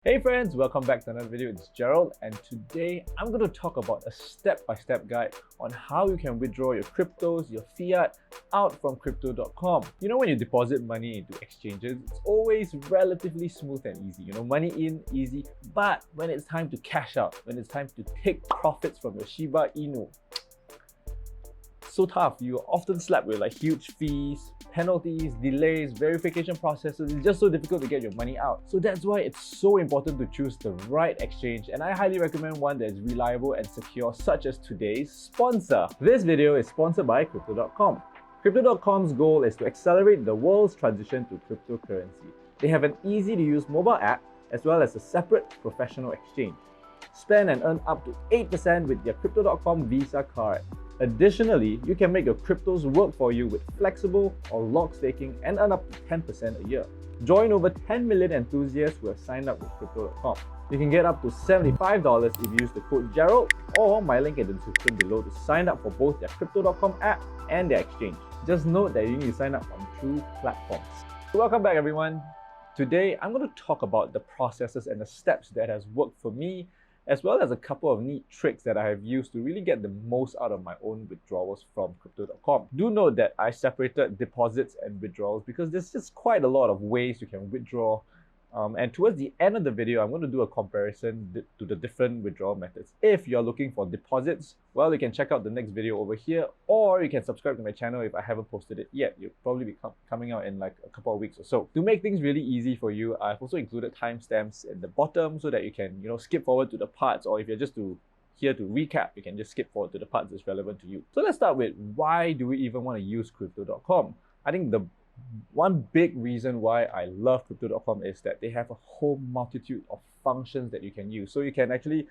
Hey friends, welcome back to another video. It's Gerald, and today I'm going to talk about a step-by-step guide on how you can withdraw your cryptos, your fiat out from crypto.com. You know, when you deposit money into exchanges, it's always relatively smooth and easy. You know, money in, easy, but when it's time to cash out, when it's time to take profits from your Shiba Inu, so tough. You're often slapped with like huge fees, penalties, delays, verification processes. It's just so difficult to get your money out. So that's why it's so important to choose the right exchange, and I highly recommend one that is reliable and secure, such as today's sponsor. This video is sponsored by Crypto.com. Crypto.com's goal is to accelerate the world's transition to cryptocurrency. They have an easy-to-use mobile app as well as a separate professional exchange. Spend and earn up to 8% with their Crypto.com Visa card. Additionally, you can make your cryptos work for you with flexible or lock staking and earn up to 10% a year. Join over 10 million enthusiasts who have signed up with Crypto.com. You can get up to $75 if you use the code Gerald or my link in the description below to sign up for both their Crypto.com app and their exchange. Just note that you need to sign up on true platforms. Welcome back everyone. Today I'm going to talk about the processes and the steps that has worked for me, as well as a couple of neat tricks that I have used to really get the most out of my own withdrawals from Crypto.com. Do note that I separated deposits and withdrawals because there's just quite a lot of ways you can withdraw. And towards the end of the video, I'm going to do a comparison to the different withdrawal methods. If you're looking for deposits, well, you can check out the next video over here, or you can subscribe to my channel if I haven't posted it yet. You'll probably be coming out in like a couple of weeks or so. To make things really easy for you, I've also included timestamps in the bottom so that you can, skip forward to the parts, or if you're just here to recap, you can just skip forward to the parts that's relevant to you. So let's start with, why do we even want to use Crypto.com? I think the one big reason why I love Crypto.com is that they have a whole multitude of functions that you can use. So you can actually,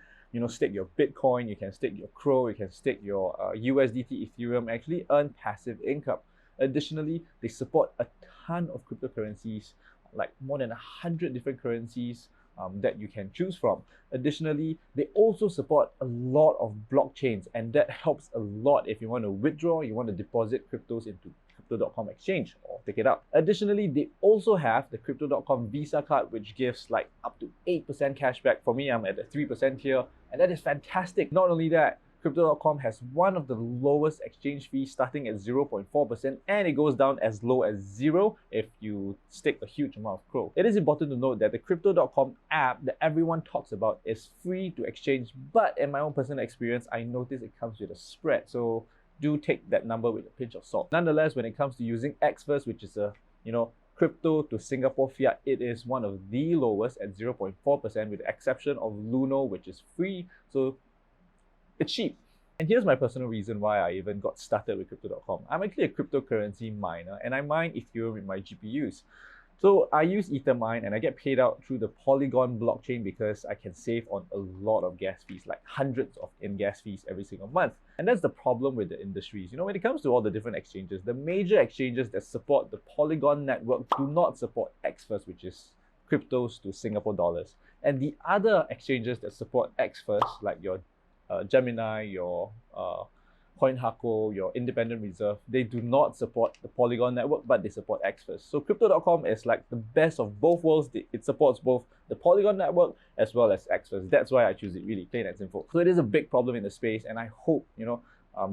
stake your Bitcoin, you can stake your Crow, you can stake your USDT, Ethereum, actually earn passive income. Additionally, they support a ton of cryptocurrencies, like more than 100 different currencies that you can choose from. Additionally, they also support a lot of blockchains, and that helps a lot if you want to withdraw, you want to deposit cryptos into Crypto.com exchange or take it out. Additionally, they also have the Crypto.com Visa card, which gives like up to 8% cashback. For me, I'm at the 3% here, and that is fantastic. Not only that, Crypto.com has one of the lowest exchange fees, starting at 0.4%, and it goes down as low as 0 if you stake a huge amount of Crow. It is important to note that the Crypto.com app that everyone talks about is free to exchange, but in my own personal experience, I noticed it comes with a spread. So do take that number with a pinch of salt. Nonetheless, when it comes to using Xfers, which is a crypto to Singapore fiat, it is one of the lowest at 0.4%, with the exception of Luno, which is free. So it's cheap. And here's my personal reason why I even got started with Crypto.com. I'm actually a cryptocurrency miner, and I mine Ethereum with my GPUs. So I use Ethermine, and I get paid out through the Polygon blockchain because I can save on a lot of gas fees, like hundreds of in-gas fees every single month. And that's the problem with the industries. When it comes to all the different exchanges, the major exchanges that support the Polygon network do not support Xfers, which is cryptos to Singapore dollars. And the other exchanges that support Xfers, like your Gemini, your CoinHako, your Independent Reserve, they do not support the Polygon network, but they support Xfers. So Crypto.com is like the best of both worlds. It supports both the Polygon network as well as Xfers. That's why I choose it, really plain and simple. So it is a big problem in the space, and I hope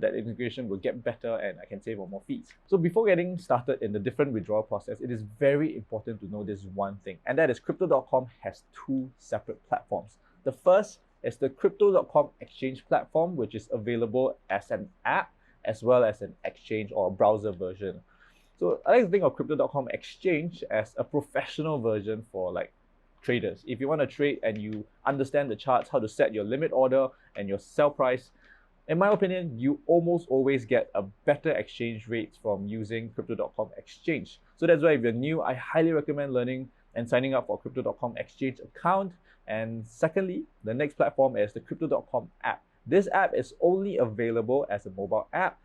that integration will get better and I can save on more fees. So before getting started in the different withdrawal process, it is very important to know this one thing, and that is Crypto.com has two separate platforms. The first is the Crypto.com exchange platform, which is available as an app as well as an exchange or a browser version. So I like to think of Crypto.com exchange as a professional version for like traders. If you want to trade and you understand the charts, how to set your limit order and your sell price, in my opinion, you almost always get a better exchange rate from using Crypto.com exchange. So that's why if you're new, I highly recommend learning and signing up for Crypto.com exchange account. And secondly, the next platform is the Crypto.com app. This app is only available as a mobile app,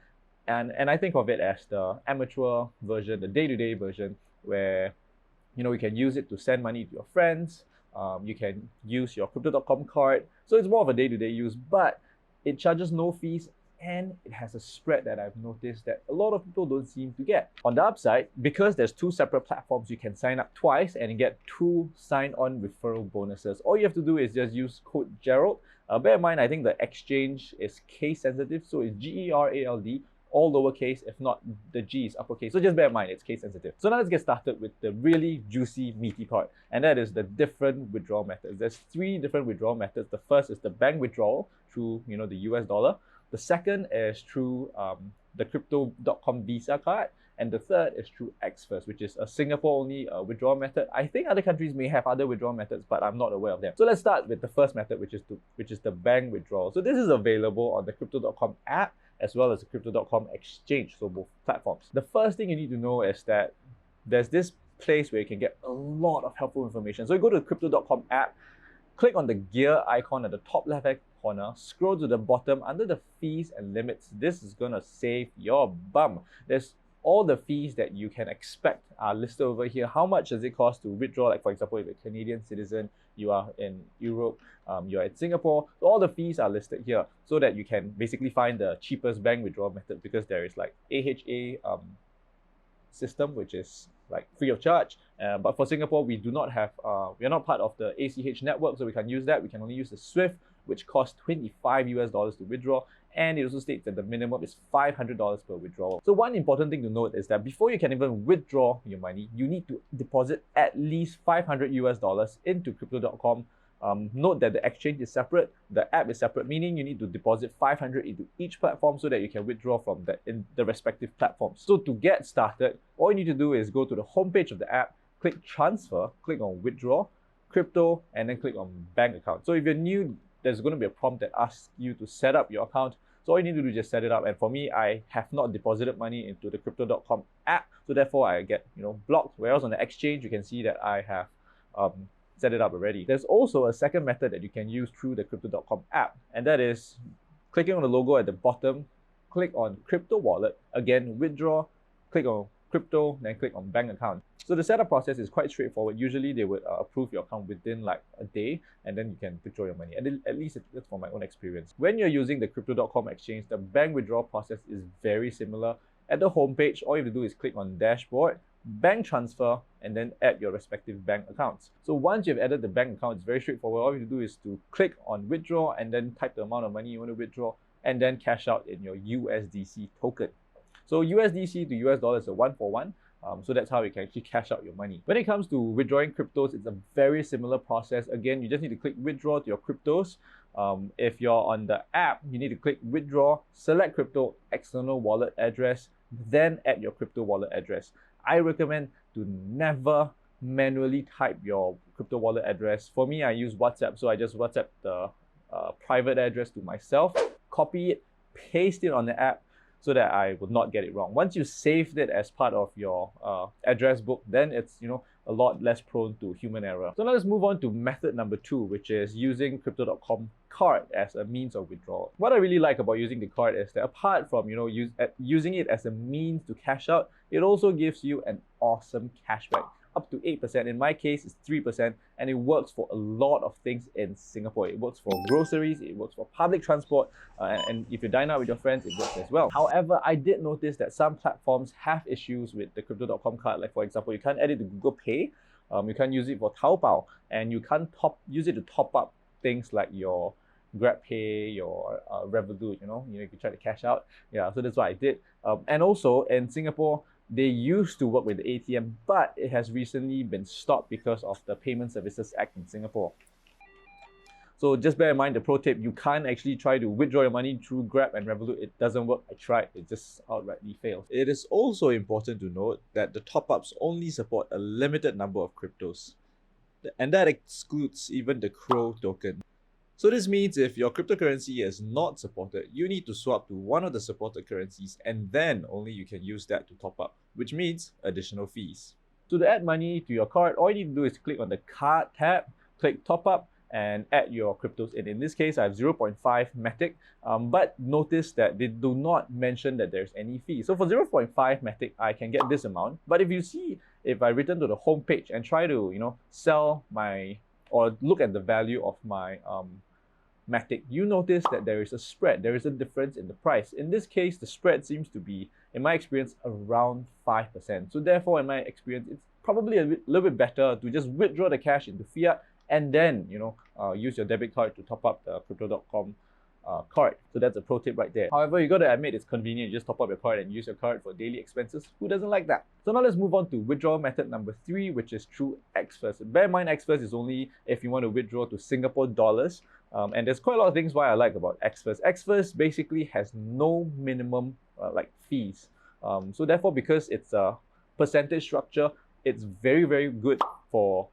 and I think of it as the amateur version, the day-to-day version, where you can use it to send money to your friends. You can use your Crypto.com card. So it's more of a day-to-day use, but it charges no fees and it has a spread that I've noticed that a lot of people don't seem to get. On the upside, because there's two separate platforms, you can sign up twice and get 2 sign-on referral bonuses. All you have to do is just use code Gerald. Bear in mind, I think the exchange is case sensitive, so it's GERALD, all lowercase, if not the G is uppercase. So just bear in mind, it's case sensitive. So now let's get started with the really juicy, meaty part, and that is the different withdrawal methods. There's 3 different withdrawal methods. The first is the bank withdrawal through, the US dollar. The second is through the Crypto.com Visa card. And the third is through Xfers, which is a Singapore-only withdrawal method. I think other countries may have other withdrawal methods, but I'm not aware of them. So let's start with the first method, which is the bank withdrawal. So this is available on the Crypto.com app as well as the Crypto.com exchange, so both platforms. The first thing you need to know is that there's this place where you can get a lot of helpful information. So you go to the Crypto.com app, click on the gear icon at the top left-hand corner, scroll to the bottom under the fees and limits. This is gonna save your bum. There's all the fees that you can expect are listed over here. How much does it cost to withdraw? Like for example, if you're a Canadian citizen, you are in Europe, you're in Singapore, so all the fees are listed here so that you can basically find the cheapest bank withdrawal method, because there is like AHA system, which is like free of charge. But for Singapore, we do not have, we are not part of the ACH network, so we can use that. We can only use the Swift, which costs $25 to withdraw. And it also states that the minimum is $500 per withdrawal. So one important thing to note is that before you can even withdraw your money, you need to deposit at least $500 into Crypto.com. Note that the exchange is separate, the app is separate, meaning you need to deposit $500 into each platform so that you can withdraw from the respective platforms. So to get started, all you need to do is go to the homepage of the app, click transfer, click on withdraw, crypto, and then click on bank account. So if you're new, there's going to be a prompt that asks you to set up your account. So all you need to do is just set it up. And for me, I have not deposited money into the Crypto.com app, so therefore I get blocked. Whereas on the exchange, you can see that I have set it up already. There's also a second method that you can use through the Crypto.com app, and that is clicking on the logo at the bottom, click on Crypto Wallet, again withdraw, click on crypto, then click on bank account. So the setup process is quite straightforward. Usually they would approve your account within like a day, and then you can withdraw your money. And at least that's from my own experience. When you're using the Crypto.com exchange, the bank withdrawal process is very similar. At the homepage, all you have to do is click on dashboard, bank transfer, and then add your respective bank accounts. So once you've added the bank account, it's very straightforward. All you have to do is to click on withdraw and then type the amount of money you want to withdraw, and then cash out in your USDC token. So USDC to US dollar is a 1-for-1. So that's how you can actually cash out your money. When it comes to withdrawing cryptos, it's a very similar process. Again, you just need to click withdraw to your cryptos. If you're on the app, you need to click withdraw, select crypto, external wallet address, then add your crypto wallet address. I recommend to never manually type your crypto wallet address. For me, I use WhatsApp, so I just WhatsApp the private address to myself, copy it, paste it on the app, so that I would not get it wrong. Once you saved it as part of your address book, then it's a lot less prone to human error. So now let's move on to method number 2, which is using Crypto.com card as a means of withdrawal. What I really like about using the card is that apart from using it as a means to cash out, it also gives you an awesome cashback. Up to 8%. In my case, it's 3%, and it works for a lot of things in Singapore. It works for groceries, it works for public transport, and if you dine out with your friends, it works as well. However, I did notice that some platforms have issues with the Crypto.com card. Like for example, you can't add it to Google Pay, you can't use it for Taobao, and you can't use it to top up things like your GrabPay, your Revolut, you can try to cash out. Yeah, so that's what I did. And also in Singapore, they used to work with the ATM, but it has recently been stopped because of the Payment Services Act in Singapore. So just bear in mind the pro tip, you can't actually try to withdraw your money through Grab and Revolut. It doesn't work. I tried, it just outrightly fails. It is also important to note that the top-ups only support a limited number of cryptos, and that excludes even the Crow token. So this means if your cryptocurrency is not supported, you need to swap to one of the supported currencies, and then only you can use that to top up, which means additional fees. So to add money to your card, all you need to do is click on the card tab, click top up, and add your cryptos in. In this case, I have 0.5 Matic, but notice that they do not mention that there's any fee. So for 0.5 Matic, I can get this amount. But if I return to the home page and try to, sell or look at the value of my Matic, you notice that there is a spread, there is a difference in the price. In this case, the spread seems to be, in my experience, around 5%. So therefore, in my experience, it's probably a little bit better to just withdraw the cash into fiat and then, use your debit card to top up the Crypto.com card. So that's a pro tip right there. However, you got to admit it's convenient. You just top up your card and use your card for daily expenses. Who doesn't like that? So now let's move on to withdrawal method number 3, which is through Xfers. Bear in mind, Xfers is only if you want to withdraw to Singapore dollars. And there's quite a lot of things why I like about Xfers. Xfers basically has no minimum fees. So therefore, because it's a percentage structure, it's very, very good for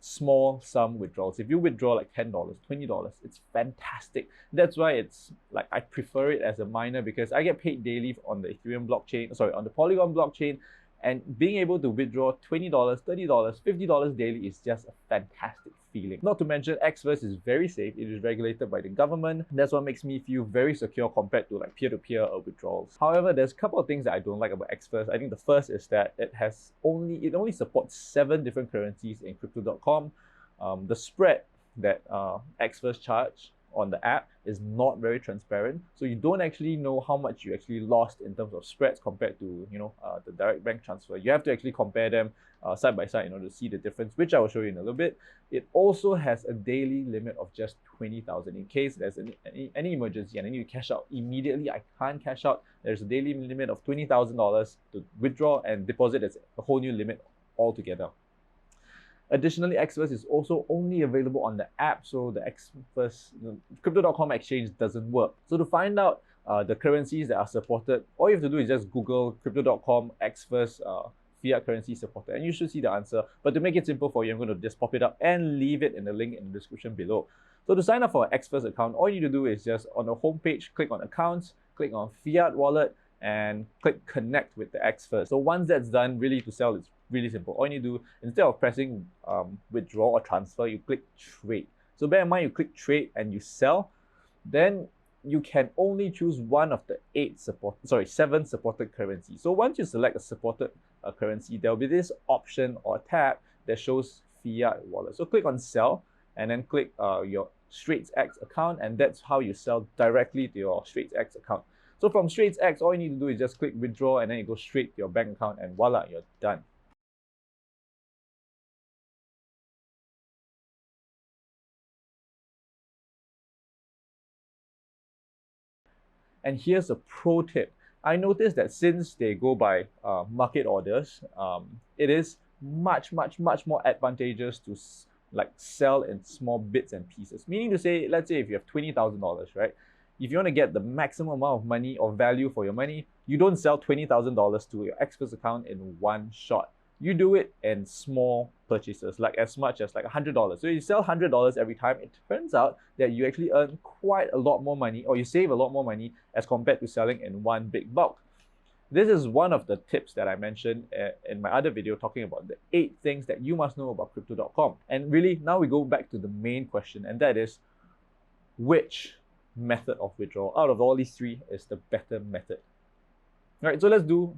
small sum withdrawals. If you withdraw like $10, $20, it's fantastic. That's why it's I prefer it as a miner, because I get paid daily on the Ethereum blockchain, on the Polygon blockchain, and being able to withdraw $20, $30, $50 daily is just a fantastic feeling. Not to mention, Xfers is very safe. It is regulated by the government. That's what makes me feel very secure compared to peer-to-peer withdrawals. However, there's a couple of things that I don't like about Xfers. I think the first is that it only supports 7 different currencies in Crypto.com. The spread that Xfers charge on the app is not very transparent, so you don't actually know how much you actually lost in terms of spreads compared to the direct bank transfer. You have to actually compare them side by side in order to see the difference, which I will show you in a little bit. It also has a daily limit of just 20,000 in case there's any emergency and I need to cash out immediately. I can't cash out. There's a daily limit of $20,000 to withdraw, and deposit is a whole new limit altogether. Additionally, Xfers is also only available on the app, so the Xfers Crypto.com exchange doesn't work. So to find out the currencies that are supported, all you have to do is just Google Crypto.com Xfers fiat currency supported, and you should see the answer. But to make it simple for you, I'm going to just pop it up and leave it in the link in the description below. So to sign up for an Xfers account, all you need to do is just on the home page, click on accounts, click on fiat wallet, and click connect with the Xfers. So once that's done, really to sell, it's really simple. All you need to do, instead of pressing withdraw or transfer, you click trade. So bear in mind, you click trade and you sell, then you can only choose one of the 7 supported currencies. So once you select a supported currency, there'll be this option or tab that shows fiat wallet. So click on sell and then click your StraitsX account, and that's how you sell directly to your StraitsX account. So from StraitsX, all you need to do is just click withdraw, and then you go straight to your bank account, and voila, you're done. And here's a pro tip. I noticed that since they go by market orders, it is much more advantageous to sell in small bits and pieces. Meaning to say, let's say if you have $20,000, right? If you want to get the maximum amount of money or value for your money, you don't sell $20,000 to your Xfers account in one shot. You do it in small purchases, as much as $100. So you sell $100 every time. It turns out that you actually earn quite a lot more money, or you save a lot more money as compared to selling in one big bulk. This is one of the tips that I mentioned in my other video, talking about the 8 things that you must know about Crypto.com. And really, now we go back to the main question, and that is, which method of withdrawal out of all these 3 is the better method? All right, so let's do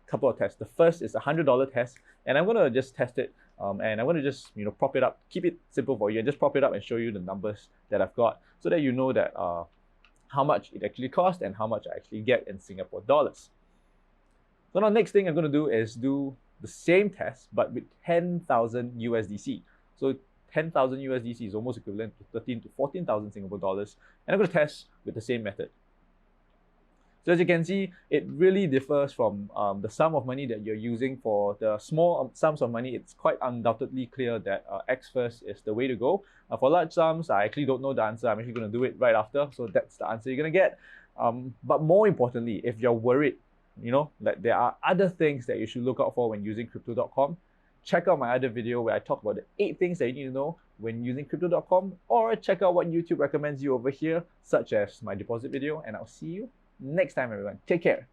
a couple of tests. The first is a $100 test, and I'm going to just test it, and I'm going to just prop it up, keep it simple for you, and just prop it up and show you the numbers that I've got, so that you know that how much it actually costs and how much I actually get in Singapore dollars. So now next thing I'm going to do is do the same test, but with 10,000 USDC. So 10,000 USDC is almost equivalent to 13,000 to 14,000 Singapore dollars. And I'm going to test with the same method. So as you can see, it really differs from the sum of money that you're using. For the small sums of money, it's quite undoubtedly clear that Xfers is the way to go. For large sums, I actually don't know the answer. I'm actually going to do it right after. So that's the answer you're going to get. But more importantly, if you're worried, that there are other things that you should look out for when using Crypto.com, check out my other video where I talk about the 8 things that you need to know when using Crypto.com, or check out what YouTube recommends you over here, such as my deposit video, and I'll see you next time, everyone. Take care.